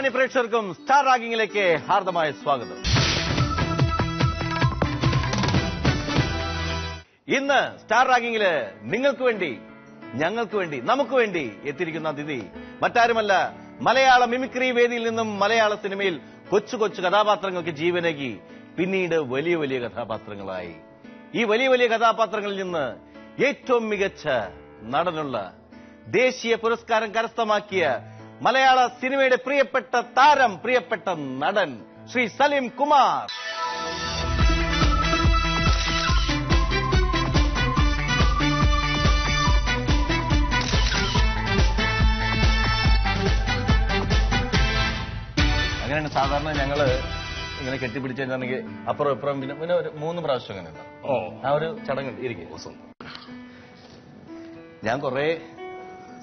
മാന്യ പ്രേക്ഷകർക്കും സ്റ്റാർ റാങ്കിങ്ങിലേക്ക് ഹാർദമായ സ്വാഗതം. ഇന്ന് സ്റ്റാർ റാങ്കിങ്ങില് നിങ്ങൾക്ക് വേണ്ടി, ഞങ്ങൾക്ക് വേണ്ടി, നമുക്ക് വേണ്ടി എത്തിയിരിക്കുന്ന അതിഥി മറ്റാരുമല്ല, മലയാള മിമിക്രി വേദിയിൽ നിന്നും മലയാള സിനിമയിൽ കൊച്ചു കൊച്ചു കഥാപാത്രങ്ങൾക്ക് ജീവനേകി പിന്നീട് വലിയ വലിയ കഥാപാത്രങ്ങളായി. ഈ വലിയ വലിയ കഥാപാത്രങ്ങളിൽ നിന്ന് ഏറ്റവും മികച്ച നടനുള്ള ദേശീയ പുരസ്കാരം കരസ്ഥമാക്കിയ മലയാള സിനിമയുടെ പ്രിയപ്പെട്ട താരം, പ്രിയപ്പെട്ട നടൻ ശ്രീ സലിം കുമാർ. അങ്ങനെയാണ് സാധാരണ ഞങ്ങള് ഇങ്ങനെ കെട്ടിപ്പിടിച്ചിട്ടുണ്ടെങ്കിൽ അപ്പുറം ഇപ്പുറം പിന്നെ ഒരു 3 പ്രാവശ്യം അങ്ങനെ ഉണ്ടാവും. ആ ഒരു ചടങ്ങ് ഇരിക്കും. ഞാൻ കുറെ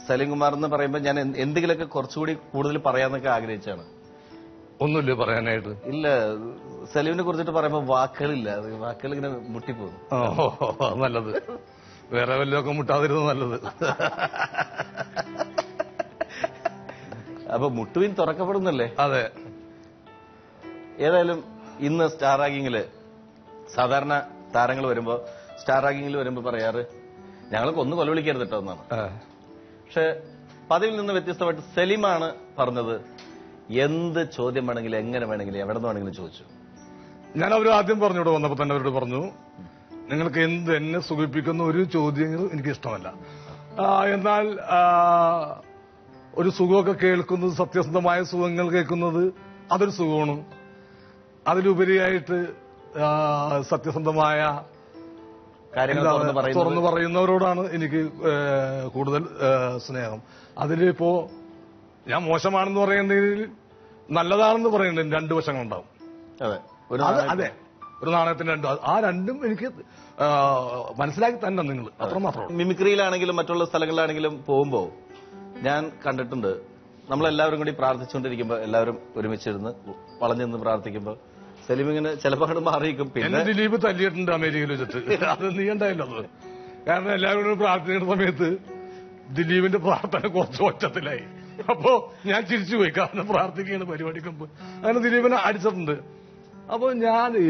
സലിം കുമാർ എന്ന് പറയുമ്പോൾ ഞാൻ എന്തെങ്കിലുമൊക്കെ കുറച്ചുകൂടി കൂടുതൽ പറയാന്നൊക്കെ ആഗ്രഹിച്ചാണ്. ഒന്നുമില്ല പറയാനായിട്ട്. ഇല്ല, സലീമിനെ കുറിച്ചിട്ട് പറയുമ്പോൾ വാക്കുകളില്ല, വാക്കുകൾ ഇങ്ങനെ മുട്ടിപ്പോകും. നല്ലത്, വേറെ വല്ലതൊക്കെ മുട്ടാതിരുന്നത് നല്ലത്. അപ്പൊ മുട്ടുവിൻ തുറക്കപ്പെടുന്നല്ലേ? അതെ. ഏതായാലും ഇന്ന് സ്റ്റാർ റാങ്കിങ്ങില് സാധാരണ താരങ്ങൾ വരുമ്പോ സ്റ്റാർ റാങ്കിങ്ങിൽ വരുമ്പോ പറയാറ് ഞങ്ങൾക്ക് ഒന്ന് കൊലവിളിക്കരുത് കേട്ടോ എന്നാണ്. പക്ഷെ പതിവിൽ നിന്ന് വ്യത്യസ്തമായിട്ട് സലീമാണ് പറഞ്ഞത് എന്ത് ചോദ്യം വേണമെങ്കിലും എങ്ങനെ വേണമെങ്കിലും എവിടെ നിന്ന് വേണമെങ്കിലും ചോദിച്ചു. ഞാൻ അവർ ആദ്യം പറഞ്ഞോട് വന്നപ്പോ തന്നെ അവരോട് പറഞ്ഞു, നിങ്ങൾക്ക് എന്ത് എന്നെ സുഖിപ്പിക്കുന്ന ഒരു ചോദ്യങ്ങളും എനിക്ക് ഇഷ്ടമല്ല. എന്നാൽ ഒരു സുഖമൊക്കെ കേൾക്കുന്നത്, സത്യസന്ധമായ സുഖങ്ങൾ കേൾക്കുന്നത് അതൊരു സുഖമാണ്. അതിലുപരിയായിട്ട് സത്യസന്ധമായ കാര്യങ്ങൾ തുറന്നു പറയുന്നവരോടാണ് എനിക്ക് കൂടുതൽ സ്നേഹം. അതിലിപ്പോ ഞാൻ മോശമാണെന്ന് പറയുന്നതിൽ നല്ലതാണെന്ന് പറയുന്നതിന് 2 വശങ്ങളുണ്ടാവും. അതെ, ഒരു നാണയത്തിന് 2. ആ 2ഉം എനിക്ക് മനസ്സിലാക്കി തന്നെ നിങ്ങൾ അത്രമാത്രം. മിമിക്രിയിലാണെങ്കിലും മറ്റുള്ള സ്ഥലങ്ങളിലാണെങ്കിലും പോകുമ്പോ ഞാൻ കണ്ടിട്ടുണ്ട്, നമ്മളെല്ലാവരും കൂടി പ്രാർത്ഥിച്ചുകൊണ്ടിരിക്കുമ്പോ എല്ലാവരും ഒരുമിച്ചിരുന്ന് വളഞ്ഞിരുന്ന് പ്രാർത്ഥിക്കുമ്പോ സലീം ഇങ്ങനെ ചിലപ്പോൾ മാറിയിരിക്കും. പിന്നെ ദിലീപ് തല്ലിയിട്ടുണ്ട് അമേരിക്കയിൽ വെച്ചിട്ട്. അത് നീ ഉണ്ടായില്ലോ. കാരണം എല്ലാവരും പ്രാർത്ഥിക്കുന്ന സമയത്ത് ദിലീപിന്റെ പ്രാർത്ഥന കുറച്ച് ഒച്ചത്തിലായി. അപ്പോ ഞാൻ ചിരിച്ചുപോയി, കാരണം പ്രാർത്ഥിക്കുകയാണ് പരിപാടിക്ക് മുമ്പ്. അങ്ങനെ ദിലീപിനെ അടിച്ചിട്ടുണ്ട്. അപ്പൊ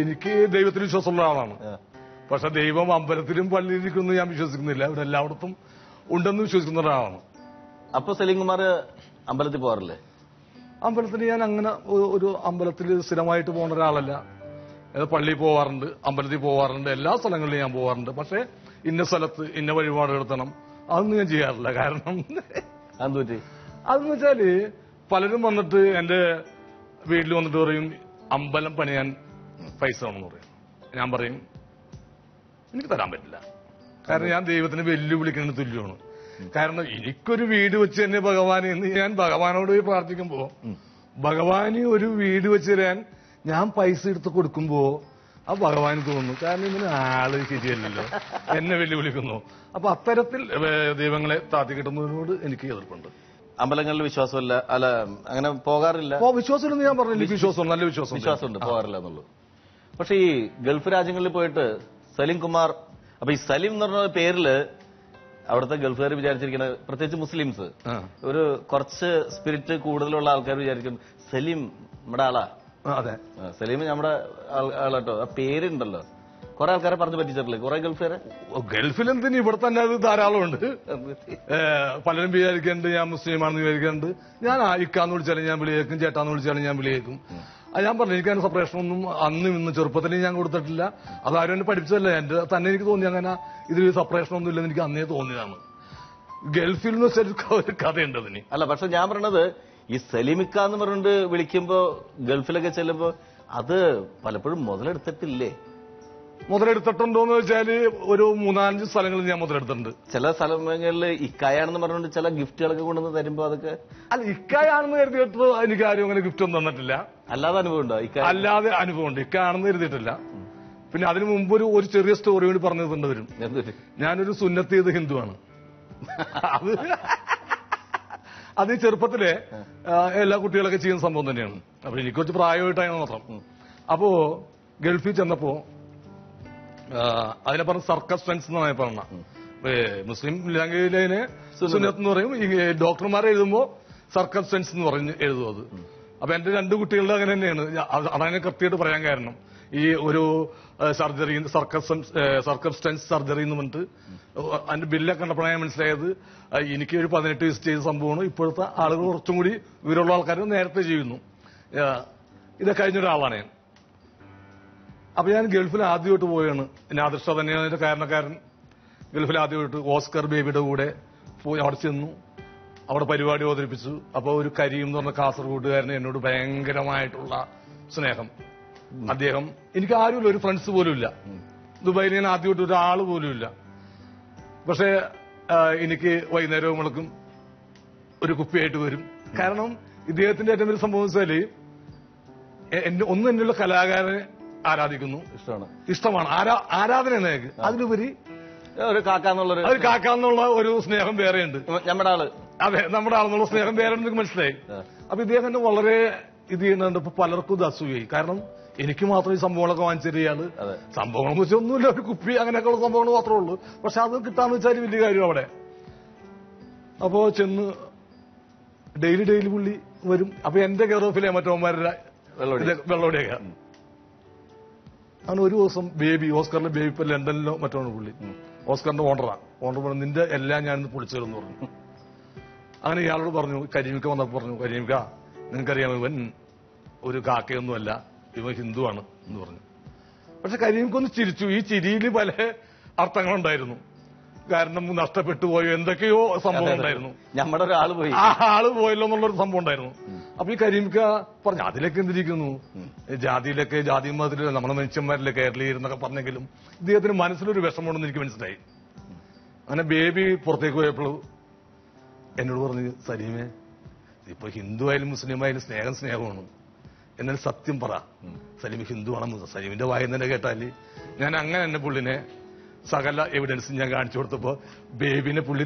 എനിക്ക് ദൈവത്തിൽ വിശ്വാസമുള്ള ആളാണ്. പക്ഷെ ദൈവം അമ്പലത്തിലും പള്ളിയിലിരിക്കുന്നു ഞാൻ വിശ്വസിക്കുന്നില്ല. ഇവിടെ എല്ലായിടത്തും ഉണ്ടെന്ന് വിശ്വസിക്കുന്ന ഒരാളാണ്. അപ്പൊ സലീം കുമാർ അമ്പലത്തിൽ പോകാറില്ലേ? അമ്പലത്തിൽ ഞാൻ അങ്ങനെ ഒരു അമ്പലത്തിൽ സ്ഥിരമായിട്ട് പോകുന്ന ഒരാളല്ല. പള്ളിയിൽ പോവാറുണ്ട്, അമ്പലത്തിൽ പോവാറുണ്ട്, എല്ലാ സ്ഥലങ്ങളിലും ഞാൻ പോവാറുണ്ട്. പക്ഷെ ഇന്ന സ്ഥലത്ത് ഇന്ന വഴിപാട് നടത്തണം അതൊന്നും ഞാൻ ചെയ്യാറില്ല. കാരണം അതെന്ന് വെച്ചാല് പലരും വന്നിട്ട് എന്റെ വീട്ടിൽ വന്നിട്ട് പറയും അമ്പലം പണിയാൻ പൈസ വേണമെന്ന് പറയും. ഞാൻ പറയും എനിക്ക് തരാൻ പറ്റില്ല. കാരണം ഞാൻ ദൈവത്തിന് വെല്ലുവിളിക്കുന്നതിന് തുല്യമാണ്. കാരണം എനിക്കൊരു വീട് വെച്ച് തന്നെ ഭഗവാനെ എന്ന് ഞാൻ ഭഗവാനോട് പോയി പ്രാർത്ഥിക്കുമ്പോ ഭഗവാന് ഒരു വീട് വെച്ച് തരാൻ ഞാൻ പൈസ എടുത്ത് കൊടുക്കുമ്പോ ആ ഭഗവാന് തോന്നുന്നു കാരണം ഇങ്ങനെ ആള് ശരിയല്ലല്ലോ, എന്നെ വെല്ലുവിളിക്കുന്നു. അപ്പൊ അത്തരത്തിൽ ദൈവങ്ങളെ താത്തി കിട്ടുന്നതിനോട് എനിക്ക് എതിർപ്പുണ്ട്. അമ്പലങ്ങളിൽ വിശ്വാസമല്ല, അല്ല അങ്ങനെ പോകാറില്ല. വിശ്വാസമില്ലെന്ന് ഞാൻ പറഞ്ഞു. എനിക്ക് വിശ്വാസം, നല്ല വിശ്വാസമുണ്ട്, പോകാറില്ല എന്നുള്ളൂ. പക്ഷെ ഈ ഗൾഫ് രാജ്യങ്ങളിൽ പോയിട്ട് സലിം കുമാർ, അപ്പൊ ഈ സലിം എന്ന് പറഞ്ഞ പേരില് അവിടുത്തെ ഗൾഫുകാർ വിചാരിച്ചിരിക്കുന്നത്, പ്രത്യേകിച്ച് മുസ്ലിംസ്, ഒരു കുറച്ച് സ്പിരിറ്റ് കൂടുതലുള്ള ആൾക്കാർ വിചാരിക്കും സലീം നമ്മുടെ ആളാ. അതെ, സലീം നമ്മുടെ ആളാട്ടോ. ആ പേരുണ്ടല്ലോ, കുറെ ആൾക്കാരെ പറഞ്ഞു പറ്റിച്ചിട്ടില്ലേ കുറെ ഗൾഫുകാരെ. ഗൾഫിലെന്തിന്, ഇവിടെ തന്നെ അത് ധാരാളമുണ്ട്. പലരും വിചാരിക്കുന്നുണ്ട് ഞാൻ മുസ്ലിമാണെന്ന് വിചാരിക്കുന്നുണ്ട്. ഞാൻ ഇക്കാന്ന് വിളിച്ചാലും ഞാൻ വിളിയേക്കും, ചേട്ടാന്ന് വിളിച്ചാലും ഞാൻ വിളിയേക്കും. ഞാൻ പറഞ്ഞു എനിക്ക് അതിന് സെപ്പറേഷനൊന്നും അന്ന് ഇന്ന് ചെറുപ്പത്തിൽ ഞാൻ കൊടുത്തിട്ടില്ല. അതാരും എന്നെ പഠിപ്പിച്ചതല്ല, എന്റെ തന്നെ എനിക്ക് തോന്നി അങ്ങനെ ഇതിൽ സെപ്പറേഷനൊന്നും ഇല്ലെന്ന് എനിക്ക് അന്നേ തോന്നിയതാണ്. ഗൾഫിൽ നിന്ന് വെച്ചാൽ ഒരു കഥയുണ്ട് അതിന്. അല്ല, പക്ഷെ ഞാൻ പറഞ്ഞത് ഈ സലീമിക്ക എന്ന് പറഞ്ഞിട്ട് വിളിക്കുമ്പോ ഗൾഫിലൊക്കെ ചെല്ലുമ്പോ അത് പലപ്പോഴും മുതലെടുത്തിട്ടില്ലേ? മുതലെടുത്തിട്ടുണ്ടോന്ന് വെച്ചാല് ഒരു 3-5 സ്ഥലങ്ങളിൽ ഞാൻ മുതലെടുത്തിട്ടുണ്ട്. ചില സ്ഥലങ്ങളിൽ ഇക്കായാണെന്ന് പറഞ്ഞുകൊണ്ട് ചില ഗിഫ്റ്റുകളൊക്കെ കൊണ്ടുവന്ന് തരുമ്പോ അതൊക്കെ അല്ല, ഇക്കായാണെന്ന് കരുതിയിട്ട് എനിക്ക് ആരും അങ്ങനെ ഗിഫ്റ്റ് ഒന്നും തന്നിട്ടില്ല. അല്ലാതെ അനുഭവം ഉണ്ടോ? അല്ലാതെ അനുഭവമുണ്ട്, ഇക്കാണെന്ന് കരുതിയിട്ടില്ല. പിന്നെ അതിനു മുമ്പ് ഒരു ചെറിയ സ്റ്റോറി കൂടി പറഞ്ഞു തന്നിട്ടുണ്ട്. ഞാനൊരു സുന്നത്ത് ചെയ്ത ഹിന്ദുവാണ്. അത് ചെറുപ്പത്തിലെ എല്ലാ കുട്ടികളൊക്കെ ചെയ്യുന്ന സംഭവം തന്നെയാണ്. അപ്പൊ എനിക്ക് കുറച്ച് പ്രായമായിട്ടാണ് മാത്രം. അപ്പോ ഗൾഫിൽ ചെന്നപ്പോ അതിനെ പറഞ്ഞ സർക്കസ് ഫ്രണ്ട്സ് എന്നാണ് പറഞ്ഞ. മുസ്ലിം ലാംഗ്വേജിലെ സുന്നത്ത് എന്ന് പറയും. ഈ ഡോക്ടർമാരെ എഴുതുമ്പോ സർക്കസ് ഫ്രണ്ട്സ് എന്ന് പറഞ്ഞ് എഴുതും. അത് അപ്പൊ എന്റെ 2 കുട്ടികളുടെ അങ്ങനെ തന്നെയാണ്. അതങ്ങനെ കൃത്യമായിട്ട് പറയാൻ കാരണം ഈ ഒരു സർജറി സർക്കംസ്റ്റൻസ് സർജറി എന്ന് പറഞ്ഞിട്ട് അതിന്റെ ബില്ലൊക്കെ കണ്ടപ്പോഴാണ് മനസ്സിലായത് എനിക്ക് ഒരു 18 വയസ്സ് ചെയ്ത സംഭവമാണ്. ഇപ്പോഴത്തെ ആളുകൾ കുറച്ചും കൂടി വിവരമുള്ള ആൾക്കാർ നേരത്തെ ചെയ്യുന്നു. ഇത് കഴിഞ്ഞൊരാളാണ് ഞാൻ. അപ്പൊ ഞാൻ ഗൾഫിൽ ആദ്യമായിട്ട് പോവുകയാണ്. നാദിർഷ തന്നെയാണ് അതിന്റെ കാരണക്കാരൻ. ഗൾഫിൽ ആദ്യമായിട്ട് ഓസ്കർ ബേബിയുടെ കൂടെ പോയി അവിടെ ചെന്നു. അവിടെ പരിപാടി അവതരിപ്പിച്ചു. അപ്പൊ ഒരു കരീം എന്ന് പറഞ്ഞ കാസർഗോഡുകാരന് എന്നോട് ഭയങ്കരമായിട്ടുള്ള സ്നേഹം. അദ്ദേഹം എനിക്ക് ആരുമില്ല, ഒരു ഫ്രണ്ട്സ് പോലും ഇല്ല. ദുബായിൽ ഞാൻ ആദ്യമായിട്ട് ഒരാൾ പോലും ഇല്ല. പക്ഷെ എനിക്ക് വൈകുന്നേരവും വിളക്കും ഒരു കുപ്പിയായിട്ട് വരും. കാരണം ഇദ്ദേഹത്തിന്റെ ഏറ്റവും വലിയ സംഭവം വെച്ചാല് എന്നുള്ള കലാകാരനെ ആരാധിക്കുന്നു, ഇഷ്ടമാണ്, ആരാധനയാണ് ഞങ്ങൾക്ക്. അതിലുപരി ഒരു കാക്കാന്നുള്ള ഒരു സ്നേഹം വേറെയുണ്ട്. നമ്മുടെ ആള്, അതെ, നമ്മുടെ ആളെന്നുള്ള സ്നേഹം വേറെ ഉണ്ടെന്ന് മനസ്സിലായി. അപ്പൊ ഇദ്ദേഹം തന്നെ വളരെ ഇത് ചെയ്യുന്നുണ്ട്. ഇപ്പൊ പലർക്കും ഇത് അസൂയായി. കാരണം എനിക്ക് മാത്രം ഈ സംഭവങ്ങളൊക്കെ വാങ്ങിച്ചെറിയാള്. സംഭവങ്ങൾ വെച്ചാൽ ഒന്നുമില്ല, ഒരു കുപ്പി അങ്ങനെയൊക്കെയുള്ള സംഭവങ്ങൾ മാത്രമേ ഉള്ളൂ. പക്ഷെ അത് കിട്ടാന്ന് വെച്ചാൽ വലിയ കാര്യം അവിടെ. അപ്പോ ചെന്ന് ഡെയിലി പുള്ളി വരും. അപ്പൊ എന്റെ കെയർ ഓഫിലെ മറ്റവന്മാരുടെ വെള്ളോടിയൊക്കെ അങ്ങനെ ഒരു ദിവസം ബേബി, ഓസ്കറിന്റെ ബേബി ഇപ്പൊ ലണ്ടനിലോ മറ്റോ പുള്ളി, ഓസ്കറിന്റെ ഓണർ പറഞ്ഞു നിന്റെ എല്ലാം ഞാനിന്ന് പൊളിച്ചു തരുമെന്ന് പറഞ്ഞു. അങ്ങനെ ഇയാളോട് പറഞ്ഞു, കരീമിക്ക വന്നപ്പോ പറഞ്ഞു, കരീമിക്ക നിനക്കറിയാം ഇവൻ ഒരു കാക്കയൊന്നുമല്ല, ഇവൻ ഹിന്ദുവാണ് എന്ന് പറഞ്ഞു. പക്ഷെ കരീമിക്കൊന്ന് ചിരിച്ചു. ഈ ചിരിയിൽ പല അർത്ഥങ്ങളുണ്ടായിരുന്നു. കാരണം നഷ്ടപ്പെട്ടു പോയോ എന്തൊക്കെയോ സംഭവം ഉണ്ടായിരുന്നു. നമ്മുടെ ഒരാള് പോയി, ആ ആള് പോയല്ലോ എന്നുള്ളൊരു സംഭവം ഉണ്ടായിരുന്നു. അപ്പൊ ഈ കരീമിക്ക പറഞ്ഞു അതിലൊക്കെ എന്തിരിക്കുന്നു, ജാതിയിലൊക്കെ ജാതി മതത്തില് നമ്മുടെ മനുഷ്യന്മാരിലെ കേരളീയർ എന്നൊക്കെ പറഞ്ഞെങ്കിലും ഇദ്ദേഹത്തിന് മനസ്സിലൊരു വിഷമമുണ്ടെന്ന് എനിക്ക് മനസ്സിലായി. അങ്ങനെ ബേബി പുറത്തേക്ക് പോയപ്പോഴും എന്നോട് പറഞ്ഞു, സലീമേ ഇപ്പൊ ഹിന്ദു ആയാലും മുസ്ലിം ആയാലും സ്നേഹമാണ്. എന്നാൽ സത്യം പറ, സലീം ഹിന്ദു ആണെന്ന് സലീമിന്റെ വായിൽ തന്നെ കേട്ടാല് ഞാൻ അങ്ങനെ എന്നെ പുള്ളിനെ സകല എവിഡൻസും ഞാൻ കാണിച്ചു കൊടുത്തപ്പോ ബേബിനെ പുള്ളി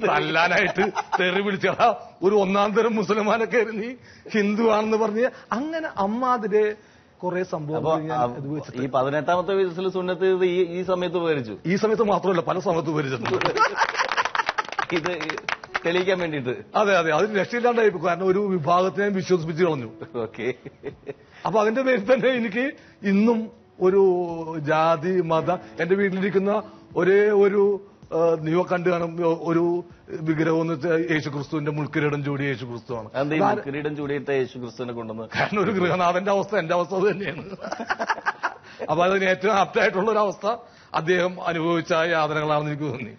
തല്ലാനായിട്ട് തെറി വിളിച്ചടാ ഒരു 1-ാം തരം മുസൽമാനൊക്കെ നീ ഹിന്ദു ആണെന്ന് പറഞ്ഞ് അങ്ങനെ അമ്മാതിരെ കുറെ സംഭവങ്ങൾ. ഈ 18ാമത്തെ വയസ്സിൽ സുന്നത്ത് ഈ സമയത്ത് ഉപകരിച്ചു. ഈ സമയത്ത് മാത്രമല്ല, പല സമയത്ത് ഉപകരിച്ചിട്ടുണ്ട്. ഇത് തെളിയിക്കാൻ വേണ്ടിയിട്ട്. അതെ, അതിന് രക്ഷയില്ലാണ്ടായി. കാരണം ഒരു വിഭാഗത്തിനെ വിശ്വസിപ്പിച്ച് കളഞ്ഞു. ഓക്കെ. അപ്പൊ അതിന്റെ പേരിൽ തന്നെ എനിക്ക് ഇന്നും ഒരു ജാതി മതം, എന്റെ വീട്ടിലിരിക്കുന്ന ഒരേ ഒരു കണ്ടു കാണും ഒരു വിഗ്രഹം എന്ന് വെച്ചാൽ യേശുക്രിസ്തുവിന്റെ മുൾക്കിരീടം ചൂടിയ യേശുക്രിസ്തുവാണ്. കിരീടം ചൂടിയിട്ട യേശുക്രിസ്തുവിനെ കൊണ്ടുവന്ന്. കാരണം ഒരു ഗൃഹനാഥന്റെ അവസ്ഥ എന്റെ അവസ്ഥ അത് തന്നെയാണ്. അപ്പൊ അതിന് ഏറ്റവും ആപ്റ്റായിട്ടുള്ള ഒരു അവസ്ഥ അദ്ദേഹം അനുഭവിച്ച യാതനകളാണെന്ന് എനിക്ക് തോന്നി.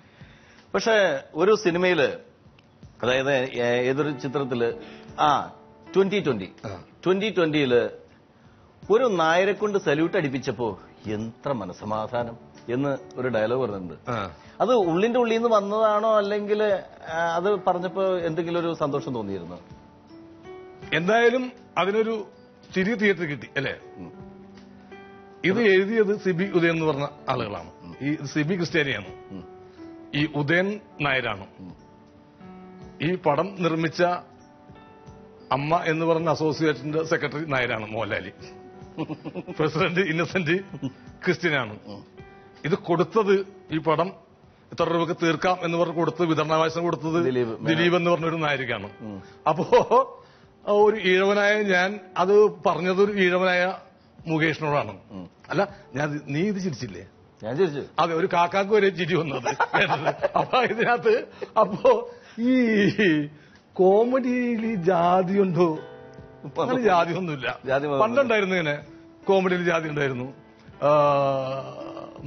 പക്ഷെ ഒരു സിനിമയില്, അതായത് ഏതൊരു ചിത്രത്തില് 2020 ഒരു നായരെ കൊണ്ട് സല്യൂട്ട് അടിപ്പിച്ചപ്പോ എത്ര മനസമാധാനം എന്ന് ഒരു ഡയലോഗ് പറഞ്ഞിട്ടുണ്ട്. അത് ഉള്ളിന്റെ ഉള്ളിൽ നിന്ന് വന്നതാണോ അല്ലെങ്കിൽ അത് പറഞ്ഞപ്പോ എന്തെങ്കിലും ഒരു സന്തോഷം തോന്നിയിരുന്നു? എന്തായാലും അതിനൊരു ചിരി തിയേറ്റർ കിട്ടി അല്ലേ. ഇത് എഴുതിയത് സിബി ഉദയൻ എന്ന് പറഞ്ഞ ആളുകളാണ്. ഈ സിബി ക്രിസ്ത്യാനിയാണ്, ഈ ഉദയൻ നായരാണ്. ഈ പടം നിർമ്മിച്ച അമ്മ എന്ന് പറഞ്ഞ അസോസിയേഷന്റെ സെക്രട്ടറി നായരാണ് മോഹൻലാലി. പ്രസിഡന്റ് ഇന്നസെന്റ് ക്രിസ്ത്യനാണ്. ഇത് കൊടുത്തത്, ഈ പടം ഇത്ര രൂപക്ക് തീർക്കാം എന്ന് പറഞ്ഞ് കൊടുത്ത് വിതരണാവകാശം കൊടുത്തത് ദിലീപ് എന്ന് പറഞ്ഞൊരു നായരിക്കാണ്. അപ്പോ ഒരു ഈഴവനായ ഞാൻ അത് പറഞ്ഞത് ഒരു ഈഴവനായ മുകേഷിനോടാണ്. അല്ല നീ ഇത് ചിരിച്ചില്ലേ? ഞാൻ ചിരിച്ചു. അതെ, ഒരു കാക്കാക്ക് വരെ ചിരി വന്നത്. അപ്പൊ ഇതിനകത്ത് അപ്പോ ഈ കോമഡിയിൽ ജാതിയുണ്ടോ? അങ്ങനെ ജാതിയൊന്നുമില്ല. പണ്ടുണ്ടായിരുന്നു ഇങ്ങനെ കോമഡിയിൽ ജാതി ഉണ്ടായിരുന്നു.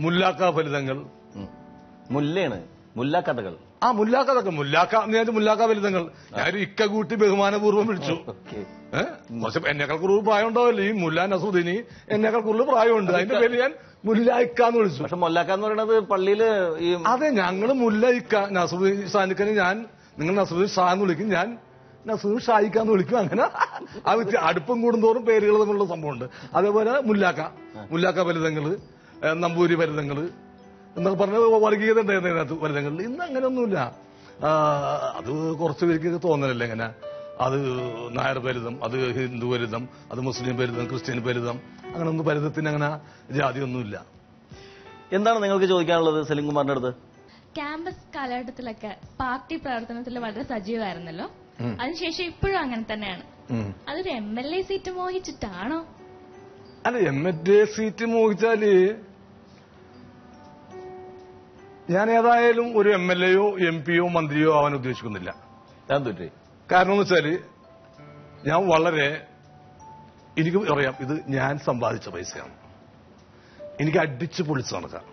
മുല്ലാക്ക ഫലിതങ്ങൾ, മുല്ലാണ് മുല്ലാക്കഥകൾ. മുല്ലാക്ക ഫലിതങ്ങൾ ഞാനൊരു ഇക്ക കൂട്ടി ബഹുമാനപൂർവ്വം വിളിച്ചു. കുറച്ച് എന്നേക്കാൾ കുറവ് പ്രായം ഉണ്ടാവില്ല. ഈ മുല്ല നസറുദ്ദീനി എന്നേക്കാൾ കൂടുതൽ പ്രായമുണ്ട്. അതിന്റെ പേര് ഞാൻ മുല്ല ഇക്കാന്ന് വിളിച്ചു. പക്ഷെ മുല്ലാക്ക എന്ന് പറയുന്നത് പള്ളിയില് അതെ, ഞങ്ങള് മുല്ല ഇക്ക. നസറുദ്ദീൻ ഷാനിക്കന് നിങ്ങൾ നസറുദ്ദീൻ ഷാ എന്ന് വിളിക്കും, ഞാൻ നസറുദ്ദീൻ ഷായിക്കാന്ന് വിളിക്കും. അങ്ങനെ അടുപ്പം കൂടുന്തോറും പേരുകൾ തമ്മിലുള്ള സംഭവമുണ്ട്. അതേപോലെ മുല്ലാക്ക ഫലിതങ്ങള്, നമ്പൂരി ഫലിതങ്ങള് എന്നൊക്കെ പറഞ്ഞ വർഗീയത ഉണ്ടായിരുന്നു അതിനകത്ത് ഫലിതങ്ങളിൽ. ഇന്ന് അങ്ങനെയൊന്നുമില്ല. അത് കുറച്ചു പേർക്ക് തോന്നലല്ലേ ഇങ്ങനെ. അത് നായർ ഫലിതം, അത് ഹിന്ദു ഫലിതം, അത് മുസ്ലിം ഫലിതം, ക്രിസ്ത്യൻ ഫലിതം, അങ്ങനെയൊന്നും ഫലിതത്തിന് അങ്ങനെ ജാതിയൊന്നുമില്ല. എന്താണ് നിങ്ങൾക്ക് ചോദിക്കാനുള്ളത് സലീം കുമാറിന്റെ അടുത്ത്? ക്യാമ്പസ് കാലഘട്ടത്തിലൊക്കെ പാർട്ടി പ്രവർത്തനത്തിൽ വളരെ സജീവമായിരുന്നല്ലോ. അതിനുശേഷം ഇപ്പോഴും അങ്ങനെ തന്നെയാണ്. അതൊരു MLA സീറ്റ് മോഹിച്ചിട്ടാണോ? അല്ല, MLA സീറ്റ് മോഹിച്ചാല് ഞാൻ ഏതായാലും ഒരു MLA-യോ MP-യോ മന്ത്രിയോ ആവാൻ ഉദ്ദേശിക്കുന്നില്ല. കാരണം എന്ന് വെച്ചാല് ഞാൻ എനിക്ക് അറിയാം ഇത് ഞാൻ സമ്പാദിച്ച പൈസയാണ്. എനിക്ക് അടിച്ചു പൊളിച്ച് നടക്കാം.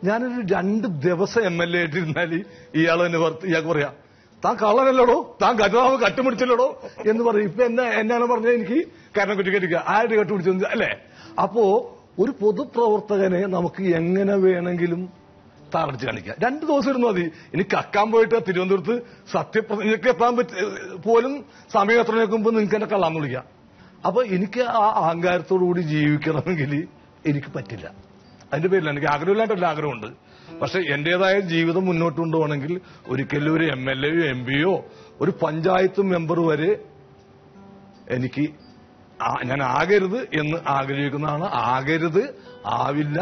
ഞാനൊരു 2 ദിവസം MLA ആയിട്ടിരുന്നാല് ഇയാൾ തന്നെ ഇയാൾക്ക് പറയാം, താൻ കള്ളനല്ലടോ, താൻ കരുതാവ് കട്ടുപിടിച്ചല്ലടോ എന്ന് പറയും. ഇപ്പൊ എന്നാണ് പറഞ്ഞത്, എനിക്ക് കാരണം കുറ്റിക്കറ്റിക്കുക ആരുടെ കട്ടുപിടിച്ചത് അല്ലേ? അപ്പോ ഒരു പൊതുപ്രവർത്തകനെ നമുക്ക് എങ്ങനെ വേണമെങ്കിലും താറടിച്ച് കാണിക്കാം. 2 ദിവസം ഇരുന്നു മതി. ഇനി കക്കാൻ പോയിട്ട് തിരുവനന്തപുരത്ത് സത്യപ്രതിജ്ഞയ്ക്ക് എത്താൻ പോലും സമയം എത്ര നിൽക്കുമ്പോൾ നിങ്ങൾക്ക് എന്നെ കള്ളാന്ന് വിളിക്കാം. അപ്പൊ എനിക്ക് ആ അഹങ്കാരത്തോടുകൂടി ജീവിക്കണമെങ്കിൽ എനിക്ക് പറ്റില്ല. അതിന്റെ പേരില്ല, എനിക്ക് ആഗ്രഹമില്ലാണ്ടല്ല, ആഗ്രഹമുണ്ട്. പക്ഷെ എന്റേതായ ജീവിതം മുന്നോട്ട് കൊണ്ടുപോകണമെങ്കിൽ ഒരിക്കലും ഒരു MLA-യോ MP-യോ ഒരു പഞ്ചായത്ത് മെമ്പർ വരെ ഞാൻ ആകരുത് എന്ന് ആഗ്രഹിക്കുന്നതാണ്. ആവില്ല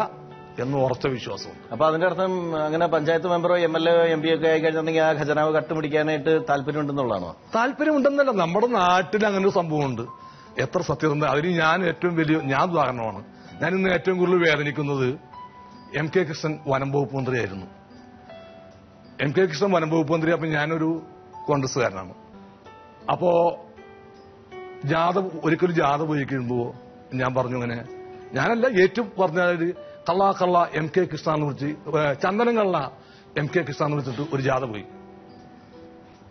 എന്ന് ഉറച്ച വിശ്വാസമുണ്ട്. അപ്പൊ അതിന്റെ അർത്ഥം അങ്ങനെ പഞ്ചായത്ത് മെമ്പറോ MLA-യോ MP-യോ ഒക്കെ ആയി കഴിഞ്ഞിട്ടുണ്ടെങ്കിൽ ആ ഖജനാവ് കട്ടുപിടിക്കാനായിട്ട് താല്പര്യമുണ്ടെന്നുള്ളതാണോ? താല്പര്യമുണ്ടെന്നല്ല, നമ്മുടെ നാട്ടിൽ അങ്ങനെ ഒരു സംഭവമുണ്ട്. എത്ര സത്യസന്ധ അതിന് ഞാൻ ഉദാഹരണമാണ്. ഞാൻ ഇന്ന് ഏറ്റവും കൂടുതൽ വേദനിക്കുന്നത് MK കൃഷ്ണൻ വനം വകുപ്പ് മന്ത്രിയായിരുന്നു. MK കൃഷ്ണൻ വനം വകുപ്പ് മന്ത്രി. അപ്പൊ ഞാനൊരു കോൺഗ്രസ്സുകാരനാണ്. അപ്പോ ഒരിക്കലും ജാഥ പോയി കഴിയുമ്പോ ഞാൻ പറഞ്ഞു, ഇങ്ങനെ ഞാനല്ല ഏറ്റവും പറഞ്ഞാല് കള്ള MK കൃഷ്ണ എന്ന് വിളിച്ച് ചന്ദനം കള്ള MK കൃഷ്ണ എന്ന് വിളിച്ചിട്ട് ഒരു ജാഥ പോയി.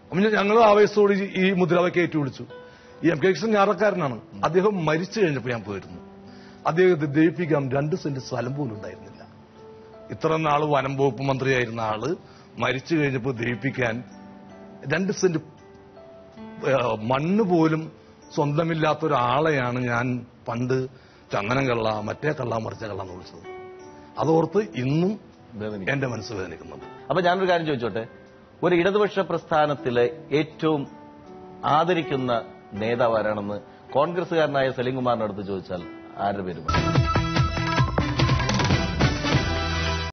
അപ്പൊ ഞങ്ങൾ ആവേശത്തോട് ഈ മുദ്രാവാക്യം ഏറ്റു വിളിച്ചു. ഈ MK കൃഷ്ണൻ ഞാറക്കാരനാണ്. അദ്ദേഹം മരിച്ചു കഴിഞ്ഞപ്പോ ഞാൻ പോയിരുന്നു. അദ്ദേഹത്തെ ദഹിപ്പിക്കാൻ 2 സെന്റ് സ്ഥലം പോലും ഉണ്ടായിരുന്നില്ല. ഇത്ര നാള് വനം വകുപ്പ് മന്ത്രിയായിരുന്ന ആള് മരിച്ചു കഴിഞ്ഞപ്പോൾ ദഹിപ്പിക്കാൻ 2 സെന്റ് മണ്ണ് പോലും സ്വന്തമില്ലാത്ത ഒരാളെയാണ് ഞാൻ പണ്ട് ചന്ദനം കള്ള, മറ്റേ കള്ള, മറിച്ച കള്ള എന്ന് വിളിച്ചത്. അതോർത്ത് ഇന്നും എന്റെ മനസ്സ് വേദനിക്കുന്നുണ്ട്. അപ്പൊ ഞാനൊരു കാര്യം ചോദിച്ചോട്ടെ, ഒരു ഇടതുപക്ഷ പ്രസ്ഥാനത്തിലെ ഏറ്റവും ആദരിക്കുന്ന നേതാവ് ആരാണെന്ന് കോൺഗ്രസുകാരനായ സലീംകുമാറിന്റെ അടുത്ത് ചോദിച്ചാൽ ആരുടെ പേര് പറയും?